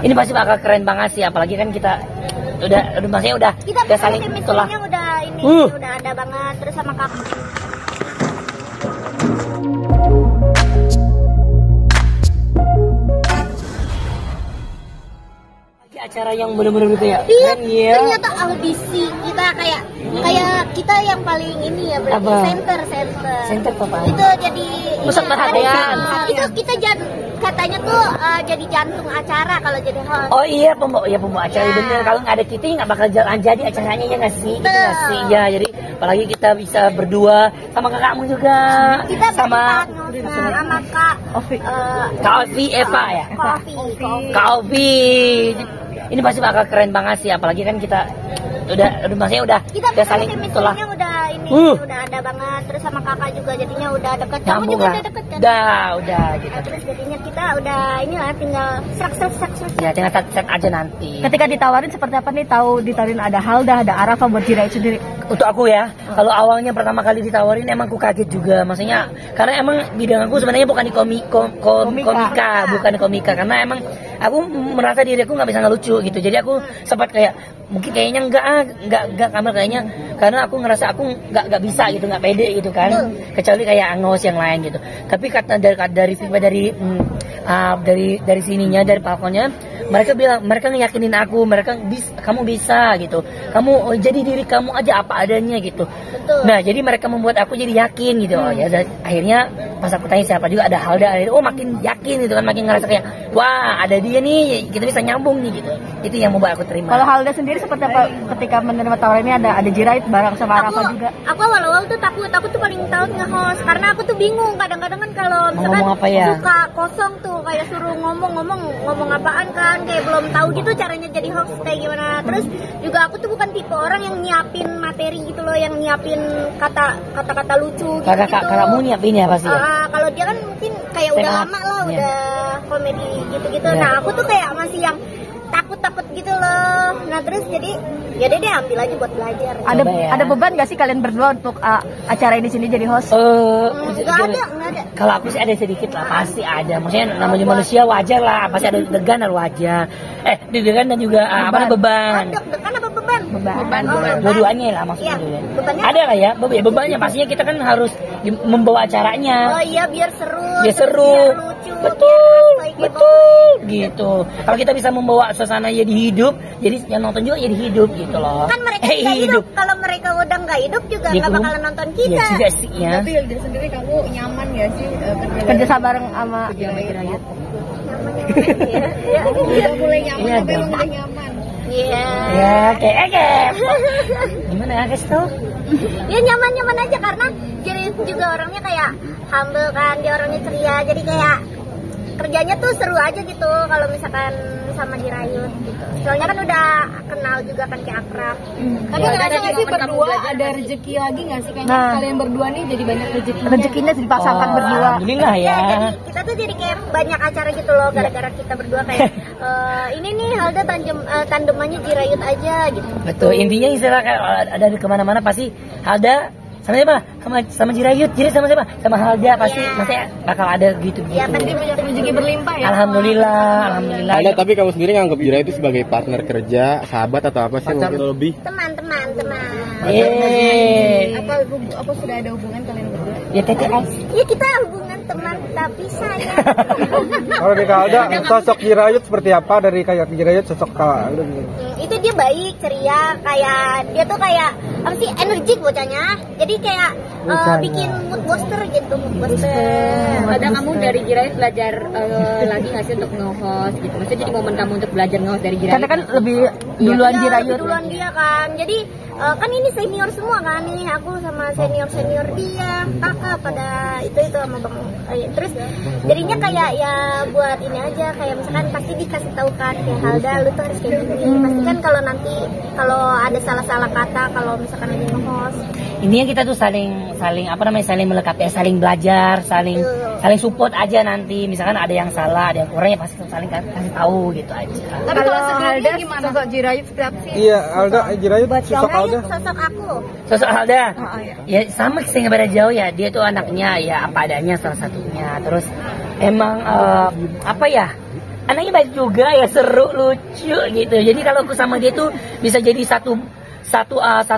Ini pasti bakal keren banget sih, apalagi kan kita maksudnya udah saling itulah. Udah ini udah ada banget terus sama kakak. Acara yang bener-bener gitu ya. Iya, ternyata audisi kita kayak kita yang paling ini ya berarti center apa? Itu jadi pusat perhatian. Itu kita katanya tuh jadi jantung acara kalau jadi host. Oh iya, pembawa acara bener. Kalau nggak ada kita nggak bakal jalan jadi acaranya ya nggak sih? Ya, jadi apalagi kita bisa berdua sama kakakmu juga. Kita sama Kak Ovi Eva ya. Kak Ovi. Ini pasti bakal keren banget sih, apalagi kan kita maksudnya udah saling itulah. Udah ada banget terus sama kakak juga jadinya udah dekat. Kamu juga udah deket kan? Udah gitu. Terus jadinya kita udah inilah tinggal serak. Ya tinggal set aja nanti. Ketika ditawarin seperti apa nih? Ditawarin ada Halda, ada Arafa buat Jiraiut sendiri. Untuk aku ya, kalau awalnya pertama kali ditawarin emang aku kaget juga, maksudnya karena emang bidang aku sebenarnya bukan di komika, karena emang aku merasa diri aku nggak bisa ngelucu gitu, jadi aku sempat kayak mungkin kayaknya enggak kamar kayaknya, karena aku ngerasa aku nggak bisa gitu, nggak pede gitu kan, kecuali kayak Angos yang lain gitu. Tapi kata dari sininya, dari balkonnya, mereka bilang, mereka ngeyakinin aku, kamu bisa gitu, kamu jadi diri kamu aja apa adanya gitu. Nah jadi mereka membuat aku jadi yakin gitu. Oh ya, akhirnya pas aku tanya siapa juga ada Halda, akhirnya makin yakin gitu kan, makin ngerasa kayak wah ada dia nih, kita bisa nyambung nih gitu. Itu yang membuat aku terima. Kalau Halda sendiri seperti apa ketika menerima tawaran ini? Ada Jiraiut bareng sama Arafa juga? Aku awal-awal tuh takut tuh paling takut nge-host, karena aku tuh bingung kadang-kadang kan kalau misalkan suka kosong tuh kayak suruh ngomong apaan kan, kayak belum tahu gitu caranya jadi host kayak gimana. Terus juga aku tuh bukan tipe orang yang nyiapin materi gitu loh, yang nyiapin kata-kata lucu gitu. Kakakmu nyiapin ya pasti ya? Kalau dia kan mungkin kayak udah lama lah, udah komedi gitu-gitu. Nah aku tuh kayak masih yang takut gitu loh. Nah terus jadi ya deh ambil aja buat belajar. Ada beban gak sih kalian berdua untuk acara ini sini jadi host? Nggak ada. Kalau aku sih ada sedikit lah, pasti ada. Maksudnya namanya manusia wajar lah, pasti ada degan dan wajar. Degan dan juga beban. Degan apa beban? Beban. Dua-duanya lah maksudnya. Ada lah ya, bebannya pastinya kita kan harus membawa acaranya. Oh iya, biar seru. Biar lucu. Betul gitu. Kalau kita bisa membawa suasana jadi hidup, jadi yang nonton juga jadi hidup gitu loh. Kan mereka hidup. Kalau mereka udah nggak hidup juga nggak bakalan nonton kita. Iya juga sih ya. Tapi Hilda sendiri kamu nyaman ya sih kerja bareng sama Jiraiut? Udah mulai nyaman, tapi belum mulai nyaman. Iya. Ya kayak gimana ya guys tuh? Ya nyaman aja, karena Jiraiut juga orangnya kayak humble kan, dia orangnya ceria, jadi kayak kerjanya tuh seru aja gitu kalau misalkan sama Jiraiut gitu. Soalnya kan udah kenal juga kan, kayak akrab. Tapi ngerasa nggak sih berdua ada rezeki lagi nggak sih? Kayaknya kalian berdua nih jadi banyak rezekinya dipasangkan berdua. Alhamdulillah ya. Jadi kita tuh jadi kayak banyak acara gitu loh, gara-gara kita berdua kayak ini nih Halda tandemannya Jiraiut aja gitu. Betul, intinya istilah kalau ada di kemana-mana pasti Halda sama siapa? Sama Jiraiut sama siapa? Sama Halda pasti, maksudnya bakal ada gitu. Ya pasti rezeki berlimpah ya. Alhamdulillah. Halda, tapi kamu sendiri nganggap Jiraiut itu sebagai partner kerja, sahabat atau apa sih? Pacar atau lebih? Teman. Apa sudah ada hubungan kalian berdua? Ya TTS. Ya kita hubungan teman tapi sayang. Kalau di Halda, sosok Jiraiut seperti apa dari kayak Jiraiut sosok Halda? Itu dia baik, ceria, kayak dia tuh kayak apa sih, energik bocahnya. Jadi kayak bikin mood booster gitu, Kadang kamu dari Jiraiut belajar lagi nggak sih untuk nge-host gitu? Maksudnya jadi momen kamu untuk belajar nge-host dari Jiraiut? Karena kan lebih duluan Jiraiut. Duluan dia kan. Jadi kan ini senior semua kan, ini aku sama senior dia, kakak pada itu sama bang. Terus jadinya kayak ya buat ini aja, kayak misalkan pasti dikasih tahu kan, kayak Halda lu tuh harus kayak gini. Pasti kan kalau nanti kalau ada salah kata kalau misalkan lagi nge-host. Intinya kita tuh saling melengkapi, saling belajar, saling support aja nanti. Misalkan ada yang salah, ada yang kurang, ya pasti saling kasih tahu gitu aja. Tapi kalau Halda gimana? Sosok Jiraiut seperti apa sih? Iya, Halda, Jiraiut sosok Halda. Sosok aku. Sosok Halda. Ya sama sih, nggak beda jauh ya. Dia tuh anaknya ya apa adanya salah satunya. Terus emang apa ya? anaknya baik juga ya, seru, lucu gitu. Jadi kalau aku sama dia tuh bisa jadi satu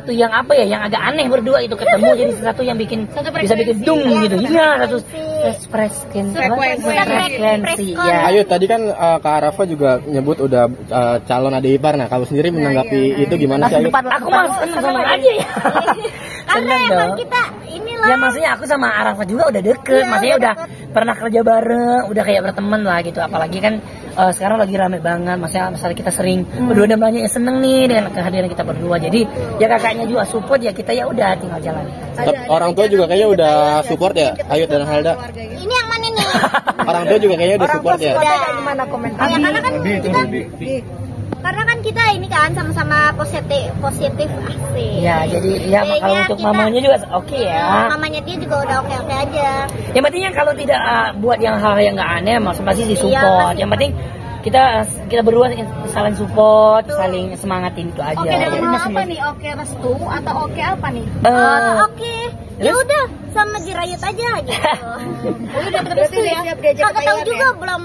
yang apa ya, yang agak aneh berdua itu ketemu jadi sesuatu yang bisa bikin dung gitu. Iya, satu frekuensi. Ya. Ayo tadi kan Kak Arafa juga nyebut udah calon adik ipar. Nah, kalau sendiri menanggapi itu gimana sih? Ayo? Aku mah seneng aja ya. Karena Seneng emang dong. kita inilah. Ya maksudnya aku sama Arafa juga udah deket, maksudnya udah pernah kerja bareng, udah kayak berteman lah gitu. Apalagi kan sekarang lagi rame banget, maksudnya kita sering berdua dan banyak yang seneng nih dengan kehadiran kita berdua. Jadi ya kakaknya juga support, ya kita ya udah tinggal jalan. Orang tua juga kayaknya udah support ya, Ayu dan Halda. Ini yang mana nih? Orang tua juga kayaknya udah support ya. Gimana komentar? Ya, karena kan kita ini kan sama-sama positif asik. Ya jadi ya Kayaknya kalau untuk kita- mamanya juga oke ya. Mamanya dia juga udah oke-oke aja. Yang pentingnya kalau tidak buat yang hal yang nggak aneh, pasti disupport. pasti. Yang penting kita berdua saling support, saling semangatin itu aja. Oke, dari mau apa nih? Oke restu atau oke apa nih? Oke. Ya udah sama Jirayut aja gitu. Udah berarti ya. Kakak tahu juga belum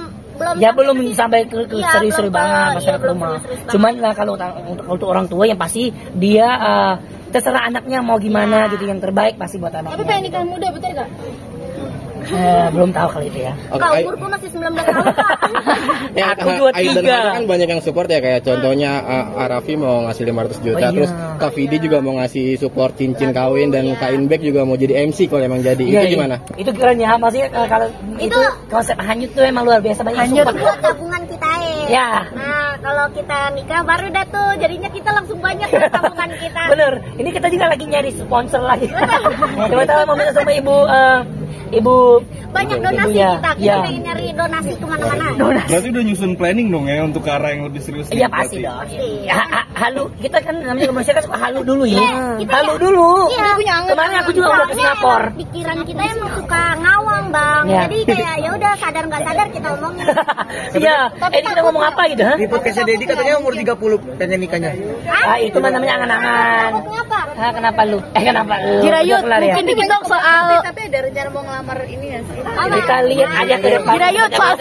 Ya belum sampai ke Iya, serius-serius belum banget ke- masalah iya, belum rumah. serius-serius banget. Cuman lah kalau untuk orang tua yang pasti dia terserah anaknya mau gimana gitu, yang terbaik pasti buat anaknya. Tapi pengen nikah muda betul nggak? Belum tahu kali itu ya. Oke, Kak, Ayu. umurku masih 19 tahun, Kak. Ya, Aku Ayu dan 23. Halda kan banyak yang support ya, kayak contohnya Arafi mau ngasih 500 juta, Oh, iya. terus Kak Vidi juga mau ngasih support cincin kawin, dan Kak Inbek juga mau jadi MC kalau emang jadi. Iya, Itu gimana? Itu keren ya, maksudnya kalau itu konsep hanyut tuh emang luar biasa banyak Hanyut. support. Buat tabungan kita Ya. Nah, kalau kita nikah baru dah tuh jadinya kita langsung banyak tuh tabungan kita. Bener, ini kita juga lagi nyari sponsor lagi. Coba mau minta sama ibu Banyak donasi ya, kita ya. pengen nyari donasi kemana-mana. Berarti udah nyusun planning dong ya untuk ke arah yang lebih serius. Iya nih, pasti berarti. dong. Ya, halu kita kan namanya manusia kan suka halu dulu ya. Kita Halu ya- dulu. Iya. Kemarin aku juga udah ke Soalnya Singapura. emang pikiran kita emang suka ngawang, Bang. Iya. Jadi kayak ya udah sadar nggak sadar kita omongin. Iya. Kita ngomong apa gitu? Ha? Di podcastnya Dedi katanya umur 30 pengen nikahnya. Itu mah namanya angan-angan. Kenapa? Kenapa lu? Kenapa lu? Jirayut, Udah kelar ya? mungkin dikit dong soal Tapi ada rencana mau ngelamar ini nggak sih? Kita lihat aja ke depan. Jirayut, soal